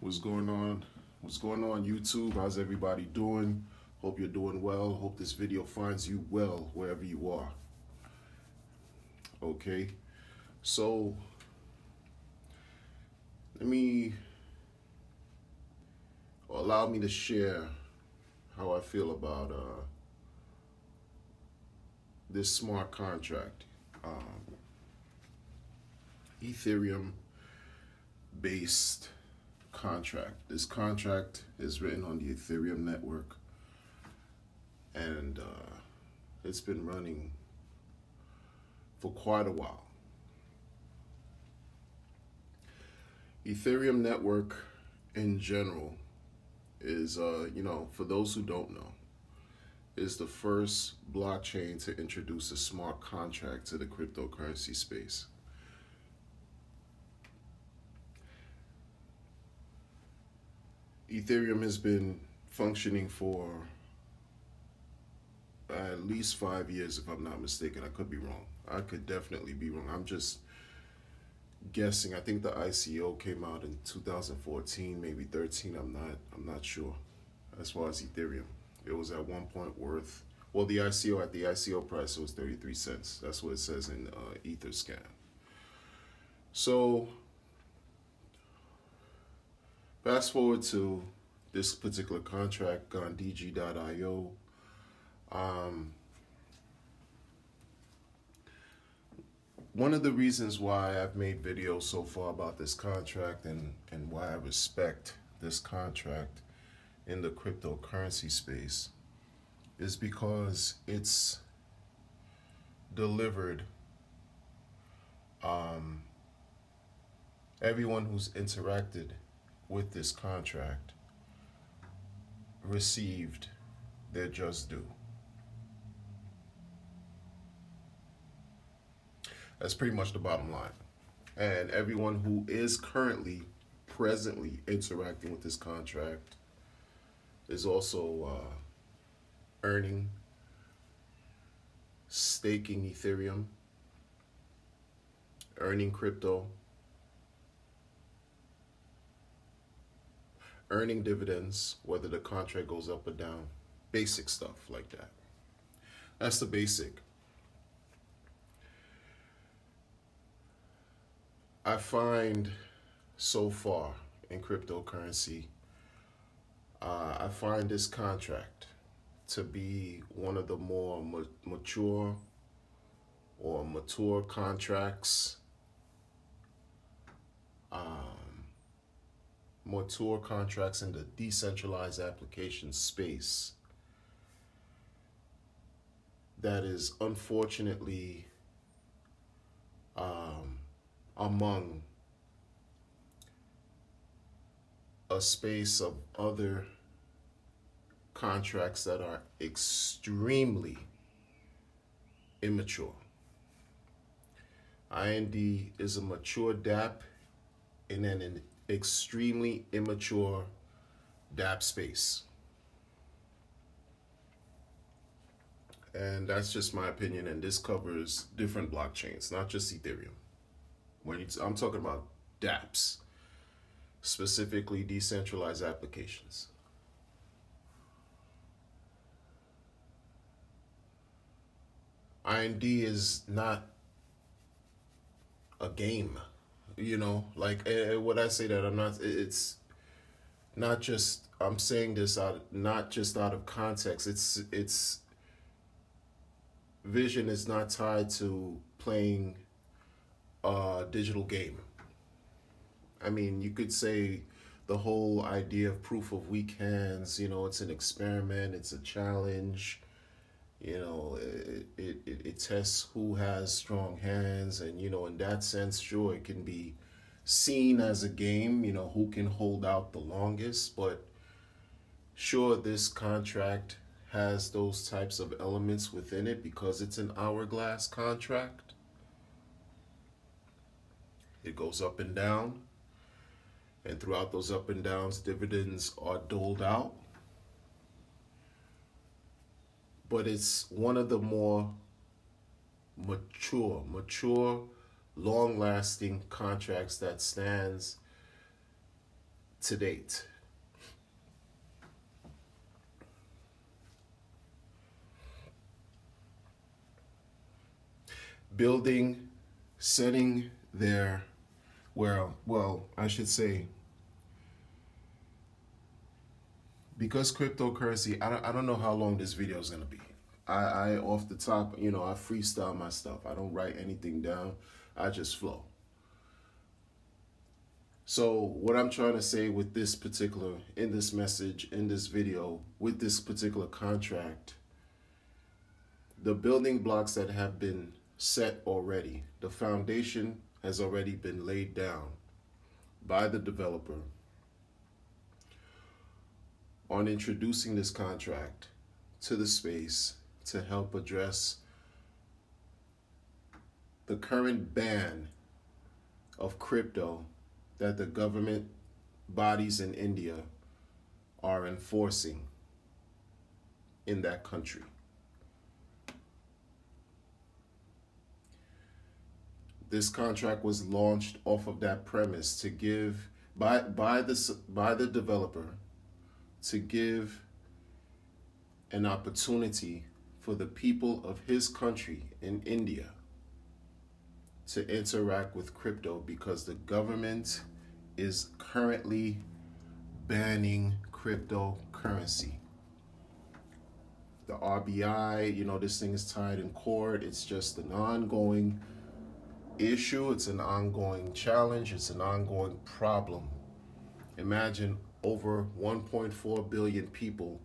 What's going on? What's going on, YouTube? How's everybody doing? Hope you're doing well. Hope this video finds you well wherever you are. Okay, so let me allow me to share how I feel about this smart contract, Ethereum based contract. This contract is written on the Ethereum network, and it's been running for quite a while. Ethereum network in general is, for those who don't know, is the first blockchain to introduce a smart contract to the cryptocurrency space. Ethereum has been functioning for at least 5 years, if I'm not mistaken. I could be wrong. I could definitely be wrong. I'm just guessing. I think the ICO came out in 2014, maybe 13. I'm not sure. As far as Ethereum, it was at one point worth. Well, the ICO price was 33 cents. That's what it says in EtherScan. So fast forward to this particular contract, Gandhiji.io. One of the reasons why I've made videos so far about this contract and why I respect this contract in the cryptocurrency space is because it's delivered everyone who's interacted with this contract received their just due. That's pretty much the bottom line. And everyone who is presently interacting with this contract is also earning, staking Ethereum, earning crypto, earning dividends, whether the contract goes up or down, basic stuff like that. That's the basic. I find so far in cryptocurrency, I find this contract to be one of the more mature contracts, mature contracts in the decentralized application space that is unfortunately among a space of other contracts that are extremely immature. IND is a mature DApp in an extremely immature DApp space. And that's just my opinion, and this covers different blockchains, not just Ethereum. I'm talking about dApps, specifically decentralized applications. IND is not a game, like when I say that, it's not just, I'm saying this not just out of context. It's vision is not tied to playing a digital game. I mean, you could say the whole idea of proof of weak hands, it's an experiment, it's a challenge, it tests who has strong hands, and, in that sense, sure, it can be seen as a game, who can hold out the longest, but sure, this contract has those types of elements within it because it's an hourglass contract. It goes up and down, and throughout those up and downs, dividends are doled out. But it's one of the more mature, long-lasting contracts that stands to date. Building, setting their, well, I should say, because cryptocurrency, I don't know how long this video is going to be. I off the top, I freestyle my stuff. I don't write anything down. I just flow. So what I'm trying to say with this particular, in this message, in this video, with this particular contract, the building blocks that have been set already, the foundation has already been laid down by the developer on introducing this contract to the space to help address the current ban of crypto that the government bodies in India are enforcing in that country. This contract was launched off of that premise to give by the developer to give an opportunity for the people of his country in India to interact with crypto, because the government is currently banning cryptocurrency. The RBI, this thing is tied in court. It's just an ongoing issue. It's an ongoing challenge. It's an ongoing problem. Imagine over 1.4 billion people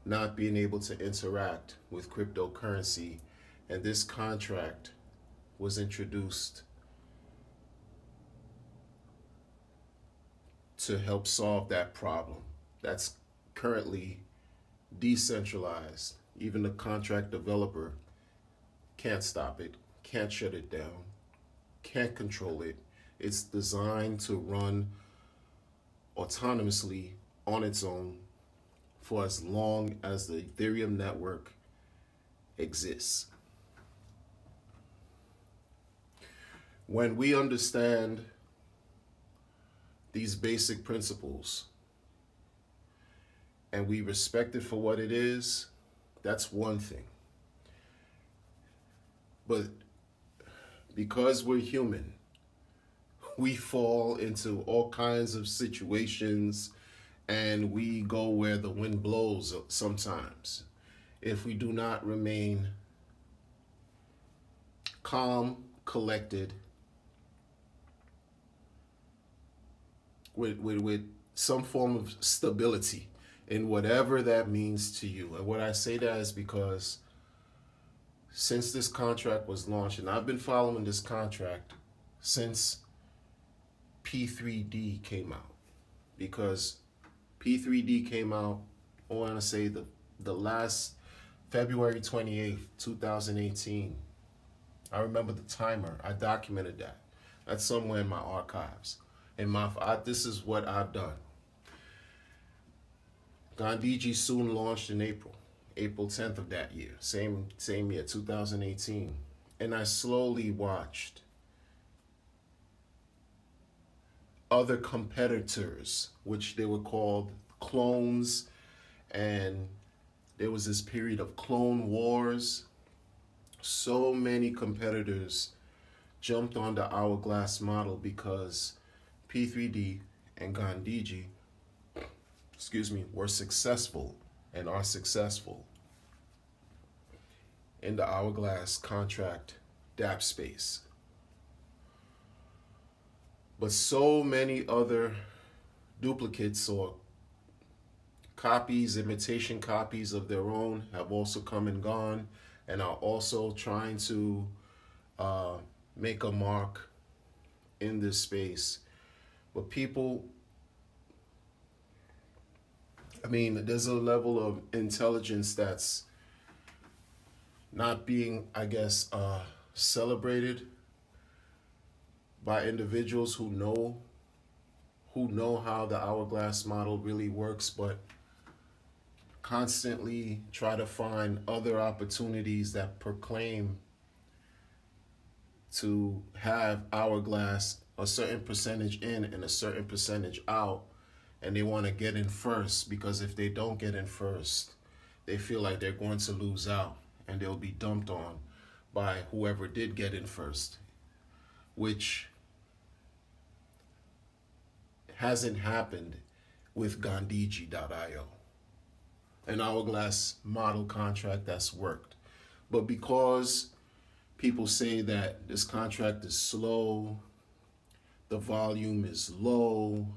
not being able to interact with cryptocurrency, and this contract was introduced to help solve that problem. That's currently decentralized. Even the contract developer can't stop it, can't shut it down, can't control it. It's designed to run autonomously on its own for as long as the Ethereum network exists. When we understand these basic principles and we respect it for what it is, that's one thing. But because we're human, we fall into all kinds of situations and we go where the wind blows sometimes. If we do not remain calm, collected, with some form of stability in whatever that means to you. And what I say that is because since this contract was launched, and I've been following this contract since P3D came out, because P3D came out, I want to say the last February 28th, 2018. I remember the timer. I documented that. That's somewhere in my archives. This is what I've done. Gandhiji soon launched in April 10th of that year, same year, 2018. And I slowly watched other competitors, which they were called clones, and there was this period of clone wars. So many competitors jumped on the Hourglass model because P3D and Gandhiji, were successful and are successful in the Hourglass contract dApp space. But so many other duplicates or copies, imitation copies of their own have also come and gone and are also trying to make a mark in this space. But people, there's a level of intelligence that's not being, celebrated by individuals who know how the Hourglass model really works, but constantly try to find other opportunities that proclaim to have Hourglass a certain percentage in and a certain percentage out, and they want to get in first, because if they don't get in first, they feel like they're going to lose out and they'll be dumped on by whoever did get in first, which hasn't happened with Gandhiji.io, an hourglass model contract that's worked. But because people say that this contract is slow, the volume is low,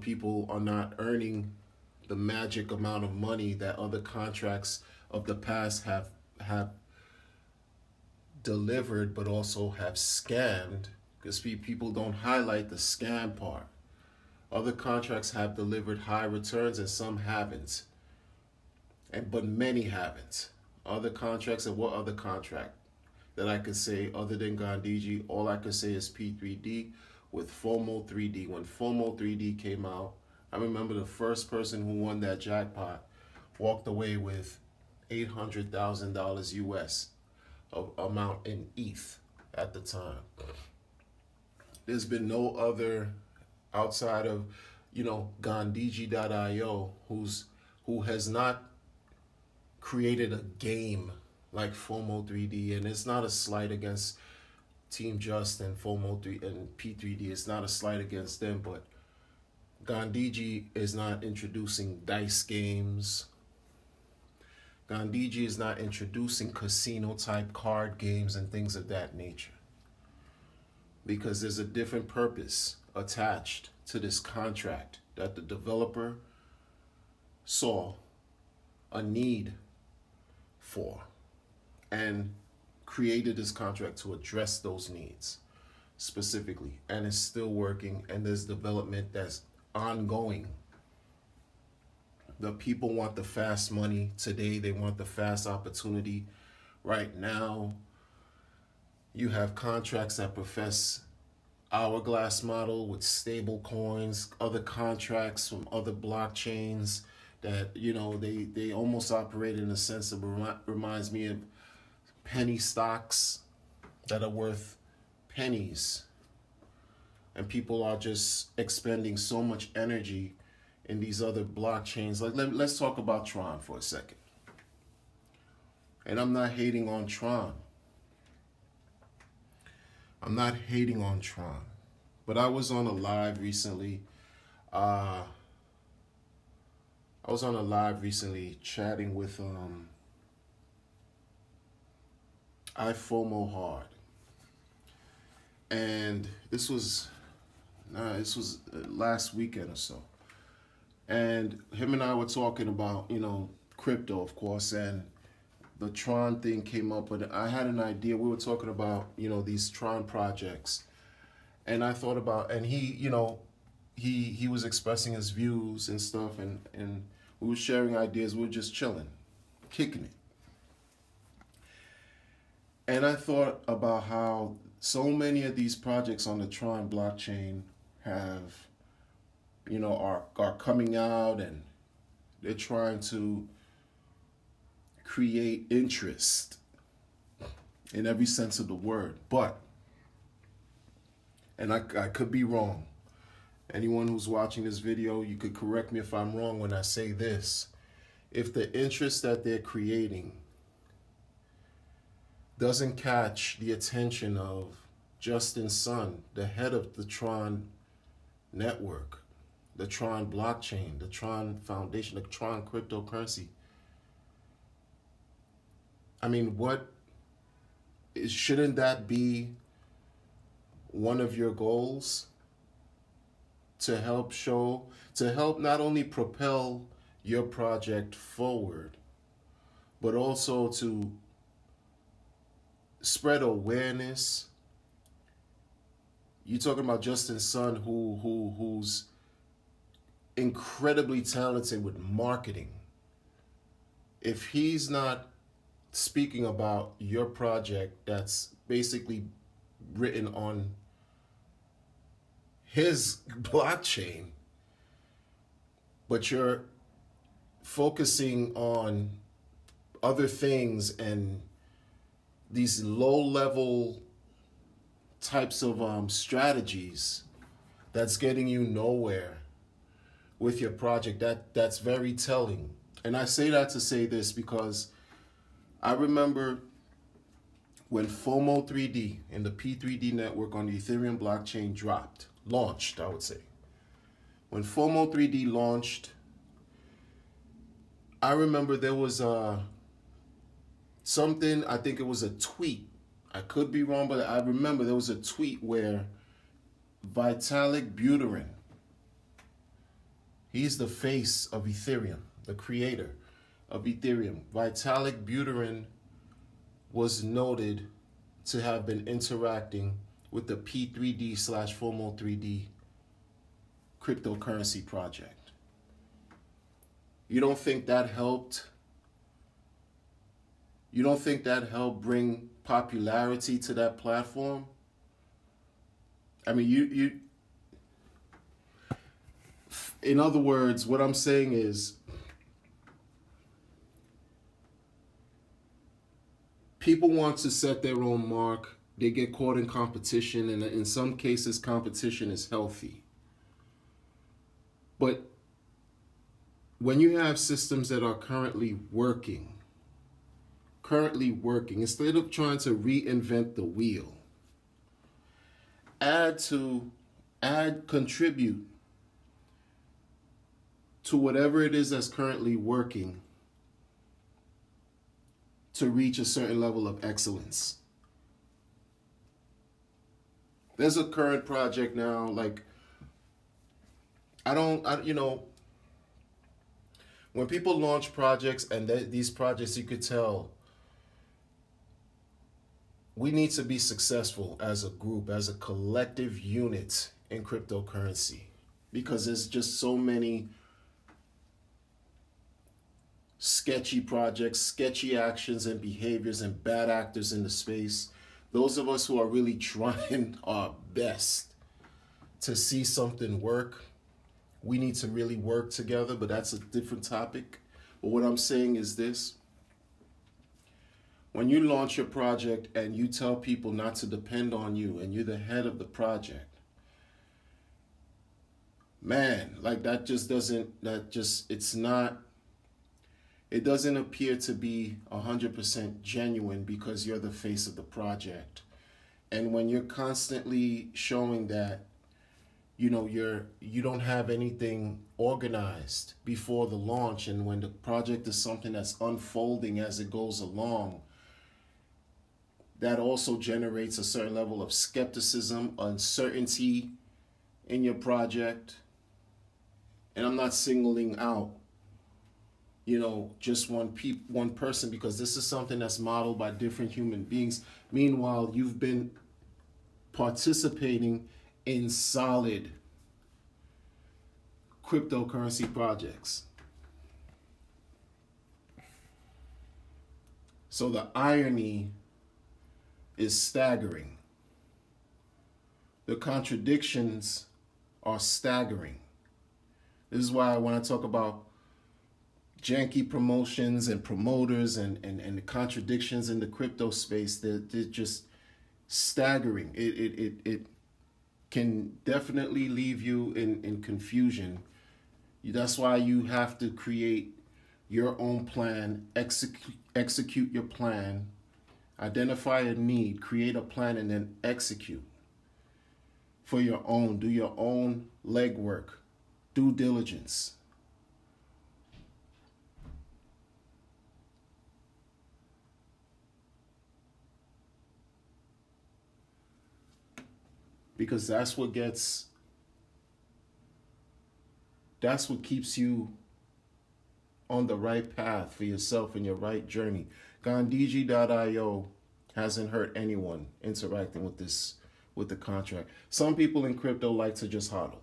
people are not earning the magic amount of money that other contracts of the past have delivered, but also have scammed, because people don't highlight the scam part. Other contracts have delivered high returns and some haven't, but many haven't. Other contracts, and what other contract that I could say other than Gandhiji? All I could say is P3D with FOMO 3D. When FOMO 3D came out, I remember the first person who won that jackpot walked away with $800,000 US of amount in ETH at the time. There's been no other outside of, Gandhiji.io who has not created a game like FOMO 3D. And it's not a slight against Team Just and FOMO 3 and P3D. It's not a slight against them, but Gandhiji is not introducing dice games. Gandhiji is not introducing casino type card games and things of that nature, because there's a different purpose attached to this contract that the developer saw a need for and created this contract to address those needs specifically, and it's still working, and there's development that's ongoing. The people want the fast money today. They want the fast opportunity right now. You have contracts that profess hourglass model with stable coins, other contracts from other blockchains that, they almost operate in a sense that reminds me of penny stocks that are worth pennies. And people are just expending so much energy in these other blockchains. Like, let's talk about Tron for a second. And I'm not hating on Tron. But I was on a live recently. Chatting with iFOMO Hard. And this was last weekend or so. And him and I were talking about, crypto, of course, and the Tron thing came up, but I had an idea. We were talking about, these Tron projects. And I thought about, and he was expressing his views and stuff, and we were sharing ideas. We were just chilling, kicking it. And I thought about how so many of these projects on the Tron blockchain have, are coming out, and they're trying to create interest in every sense of the word. But, and I could be wrong. Anyone who's watching this video, you could correct me if I'm wrong when I say this. If the interest that they're creating doesn't catch the attention of Justin Sun, the head of the Tron network, the Tron blockchain, the Tron Foundation, the Tron cryptocurrency, I mean, shouldn't that be one of your goals? To help not only propel your project forward, but also to spread awareness. You're talking about Justin Sun, who's incredibly talented with marketing. If he's not speaking about your project that's basically written on his blockchain, but you're focusing on other things and these low-level types of strategies that's getting you nowhere, with your project. That's very telling. And I say that to say this because I remember when FOMO 3D and the P3D network on the Ethereum blockchain launched, I would say. When FOMO 3D launched, I remember there was something, I think it was a tweet. I could be wrong, but I remember there was a tweet where Vitalik Buterin, he's the face of Ethereum, the creator of Ethereum. Vitalik Buterin was noted to have been interacting with the P3D slash FOMO 3D cryptocurrency project. You don't think that helped? You don't think that helped bring popularity to that platform? I mean, you in other words, what I'm saying is people want to set their own mark. They get caught in competition, and in some cases, competition is healthy. But when you have systems that are currently working, instead of trying to reinvent the wheel, contribute to whatever it is that's currently working to reach a certain level of excellence. There's a current project now, like, when people launch projects, and these projects, you could tell, we need to be successful as a group, as a collective unit in cryptocurrency, because there's just so many sketchy projects, sketchy actions and behaviors, and bad actors in the space. Those of us who are really trying our best to see something work, we need to really work together, but that's a different topic. But what I'm saying is this: when you launch your project and you tell people not to depend on you, and you're the head of the project, man, like it doesn't appear to be 100% genuine, because you're the face of the project. And when you're constantly showing that, you don't have anything organized before the launch, and when the project is something that's unfolding as it goes along, that also generates a certain level of skepticism, uncertainty in your project. And I'm not singling out, just one person, because this is something that's modeled by different human beings. Meanwhile, you've been participating in solid cryptocurrency projects. So the irony is staggering. The contradictions are staggering. This is why when I talk about janky promotions and promoters and the contradictions in the crypto space, they're just staggering. It can definitely leave you in confusion. That's why you have to create your own plan, execute your plan, identify a need, create a plan, and then execute for your own. Do your own legwork, due diligence. Because that's what keeps you on the right path for yourself and your right journey. Gandhiji.io hasn't hurt anyone interacting with the contract. Some people in crypto like to just hodl.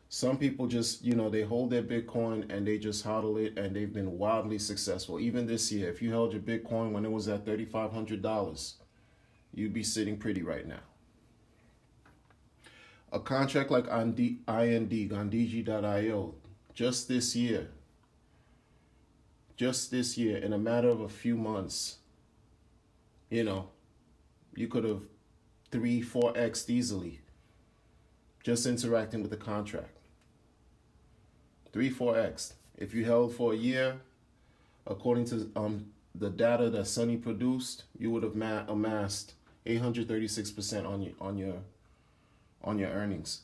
Some people just, they hold their Bitcoin and they just hodl it, and they've been wildly successful. Even this year, if you held your Bitcoin when it was at $3,500, you'd be sitting pretty right now. A contract like IND, Gandhiji.io, just this year, in a matter of a few months, you could have 3-4x easily just interacting with the contract. 4x. If you held for a year, according to the data that Sunny produced, you would have amassed 836% on your earnings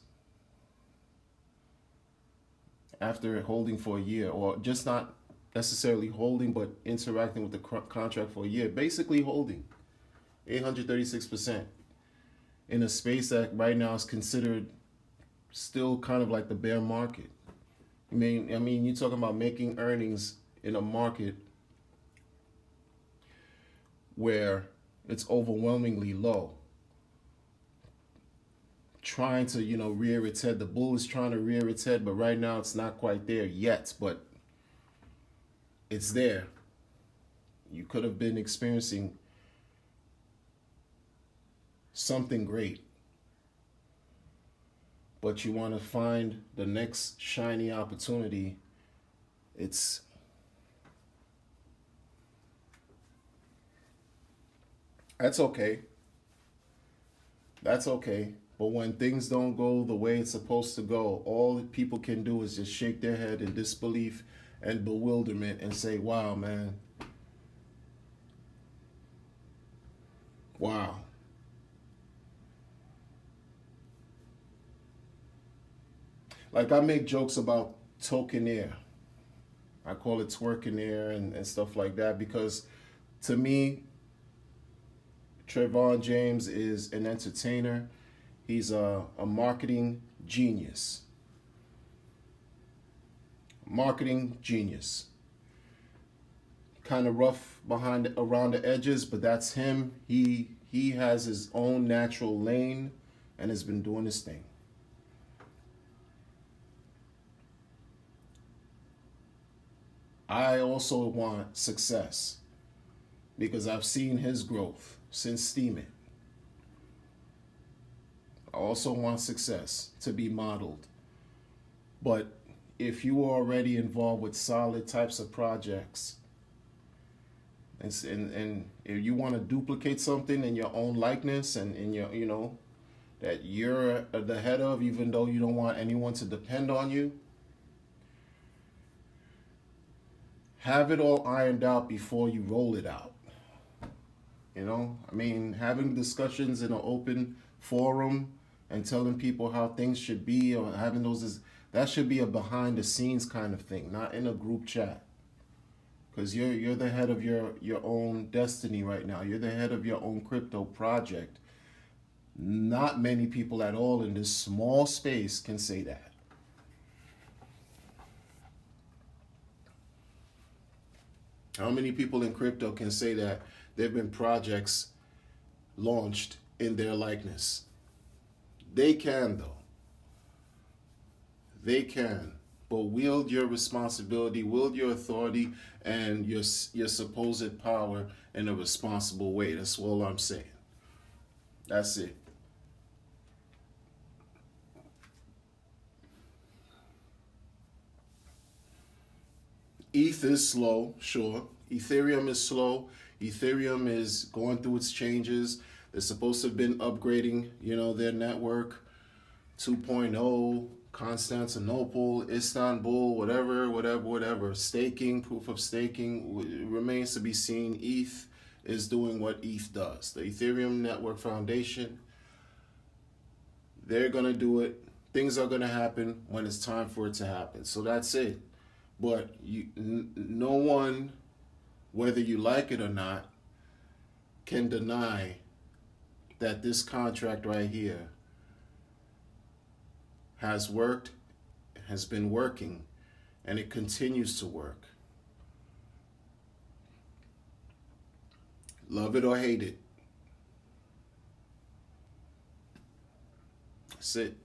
after holding for a year, or just not necessarily holding, but interacting with the contract for a year. Basically holding 836% in a space that right now is considered still kind of like the bear market. I mean, you're talking about making earnings in a market where it's overwhelmingly low, trying to, rear its head. The bull is trying to rear its head, but right now it's not quite there yet, but it's there. You could have been experiencing something great, but you want to find the next shiny opportunity. That's okay. That's okay. But when things don't go the way it's supposed to go, all that people can do is just shake their head in disbelief and bewilderment and say, wow, man. Wow. Like, I make jokes about tokenaire. I call it twerkenaire and stuff like that, because to me, Trayvon James is an entertainer. He's a marketing genius. Marketing genius. Kind of rough around the edges, but that's him. He has his own natural lane and has been doing his thing. I also want success because I've seen his growth since Steemit. I also want success to be modeled. But if you are already involved with solid types of projects, and if you want to duplicate something in your own likeness and in your, that you're the head of, even though you don't want anyone to depend on you, have it all ironed out before you roll it out. Having discussions in an open forum and telling people how things should be, or having that should be a behind the scenes kind of thing, not in a group chat. Because you're the head of your own destiny right now. You're the head of your own crypto project. Not many people at all in this small space can say that. How many people in crypto can say that there have been projects launched in their likeness? They can, though. They can. But wield your responsibility, wield your authority, and your supposed power in a responsible way. That's all I'm saying. That's it. ETH is slow, sure. Ethereum is slow. Ethereum is going through its changes. They're supposed to have been upgrading, their network 2.0, Constantinople, Istanbul, whatever. Staking, proof of staking remains to be seen. ETH is doing what ETH does. The Ethereum Network Foundation, they're going to do it. Things are going to happen when it's time for it to happen. So that's it. But no one, whether you like it or not, can deny that this contract right here has worked, has been working, and it continues to work. Love it or hate it. That's it.